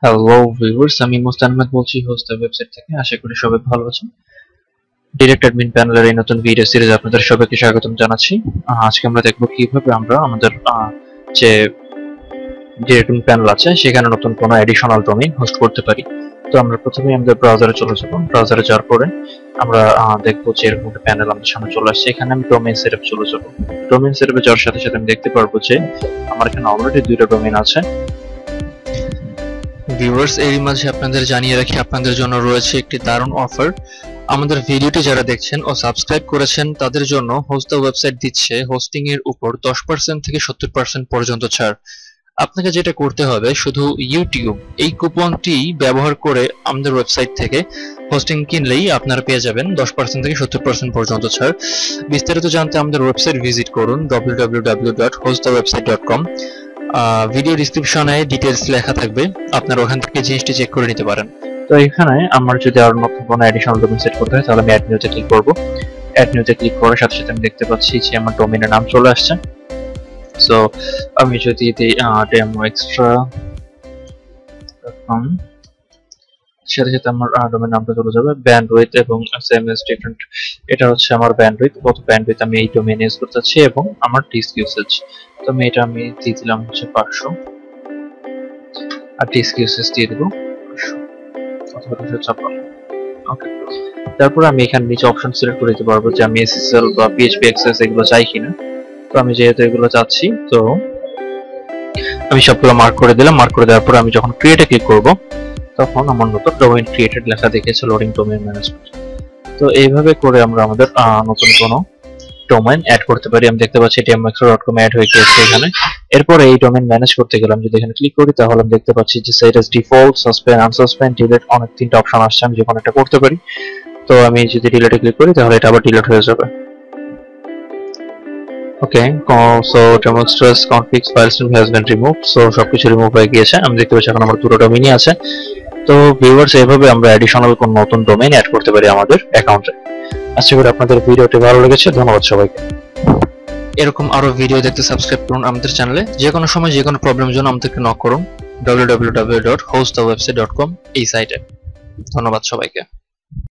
Hello viewers, আমি মোস্তান আহমেদ বলছি host website থেকে। আশা করি সবাই ভালো আছেন। ডিরেক্ট অ্যাডমিন প্যানেলের এই নতুন ভিডিও সিরিজ আপনাদের সবাইকে স্বাগতম জানাচ্ছি। আজকে আমরা দেখব কিভাবে আমরা আমাদের যে ডিরেক্ট অ্যাডমিন প্যানেল আছে সেখানে নতুন কোনো অ্যাডিশনাল ডোমেইন হোস্ট করতে পারি। তো আমরা প্রথমে আমাদের ব্রাউজারে চলে যাব। ব্রাউজারে যাওয়ার পরে আমরা দেখব যে এরকম একটা প্যানেল আমাদের সামনে চলে আসছে। এখানে আমি ডোমেইন সেটআপ চলে যাব। ডোমেইন সেটআপে যাওয়ার সাথে সাথে আমি দেখতে পারবো যে আমার এখানে অলরেডি দুইটা ডোমেইন আছে। ভিউয়ার্স, এরই মাঝে আপনাদের জানিয়ে রাখি আপনাদের জন্য রয়েছে একটি দারুণ অফার। আমাদের ভিডিওটি যারা দেখছেন ও সাবস্ক্রাইব করেছেন তাদের জন্য হোস্ট দ্য ওয়েবসাইট দিচ্ছে হোস্টিং এর উপর 10% থেকে 70% পর্যন্ত ছাড়। আপনাকে যেটা করতে হবে শুধু ইউটিউব এই কুপনটি ব্যবহার করে আমাদের ওয়েবসাইট থেকে হোস্টিং কিনলেই আপনারা পেয়ে যাবেন 10% থেকে 70% পর্যন্ত ছাড়। বিস্তারিত জানতে আমাদের ওয়েবসাইট ভিজিট করুন www.hostthewebsite.com। ভিডিও ডেসক্রিপশনে ডিটেইলস লেখা থাকবে, আপনারা ওখান থেকে জিনিসটি চেক করে নিতে পারেন। তো এখানে আমার যদি আর নতুন কোনো অ্যাডিশনাল ডোমেইন সেট করতে হয় তাহলে আমি অ্যাড নিউতে ক্লিক করব। অ্যাড নিউতে ক্লিক করার সাথে সাথে আমি দেখতে পাচ্ছি যে আমার ডোমেইনের নাম চলে আসছে। সো আমি যদি দিই demoextra.com, সাথে সাথে আমার ডোমেইন নামটা চলে যাবে। ব্যান্ডউইথ এবং সেম ইজ ডিফারেন্ট, এটা হচ্ছে আমার ব্যান্ডউইথ, কত ব্যান্ডউইথ আমি এই ডোমেইনে ইউজ করতে চাচ্ছি এবং আমার ডিস্ক ইউসেজ। তো আমি এটা দিয়ে দিলাম হচ্ছে 500 আর ডিস্ক ইউসেজ দিয়ে দেব 500 অথবা 256। ওকে, তারপর আমি এখানে নিচে অপশন সিলেক্ট করে দিতে পারবো যে আমি এসএসএল বা পিএইচপি অ্যাক্সেস এগুলো চাই কিনা। তো আমি যেহেতু এগুলো চাচ্ছি তো আমি সবগুলো মার্ক করে দিলাম। মার্ক করে দেওয়ার পর আমি যখন ক্রিয়েটে ক্লিক করব তখন আমার নতুন ডোমেইন ক্রিয়েটেড লেখা দেখেছে লোডিং ডোমেইন ম্যানেজমেন্ট। তো এইভাবে করে আমরা আমাদের নতুন কোনো ডোমেইন অ্যাড করতে পারি। আমি দেখতে পাচ্ছি demoextra.com অ্যাড হয়ে গিয়েছে এখানে। এরপরে এই ডোমেইন ম্যানেজ করতে গেলে আমি যদি এখানে ক্লিক করি তাহলে আমি দেখতে পাচ্ছি যে set as default, suspend, unsuspend, delete, অনেক তিনটা অপশন আসছে, আমি যে কোনো একটা করতে পারি। তো আমি যদি ডিলিটে ক্লিক করি তাহলে এটা আবার ডিলিট হয়ে যাবে। Okay, so demoextra's config file stream has been removed. So সবকিছু রিমুভ হয়ে গিয়েছে। আমি দেখতে পাচ্ছি এখন আমার দুটো ডোমেইনই আছে। তো ভিউয়ার্স, এইভাবে আমরা অ্যাডিশনাল কোনো নতুন ডোমেইন অ্যাড করতে পারি আমাদের অ্যাকাউন্টে। আশা করি আপনাদের ভিডিওটি ভালো লেগেছে। ধন্যবাদ সবাইকে। এরকম আরো ভিডিও দেখতে সাবস্ক্রাইব করুন আমাদের চ্যানেলে। যে কোনো সময় যে কোনো প্রবলেমের জন্য আমাদেরকে নক করুন www.hostthewebsite.com এই সাইটে। ধন্যবাদ সবাইকে।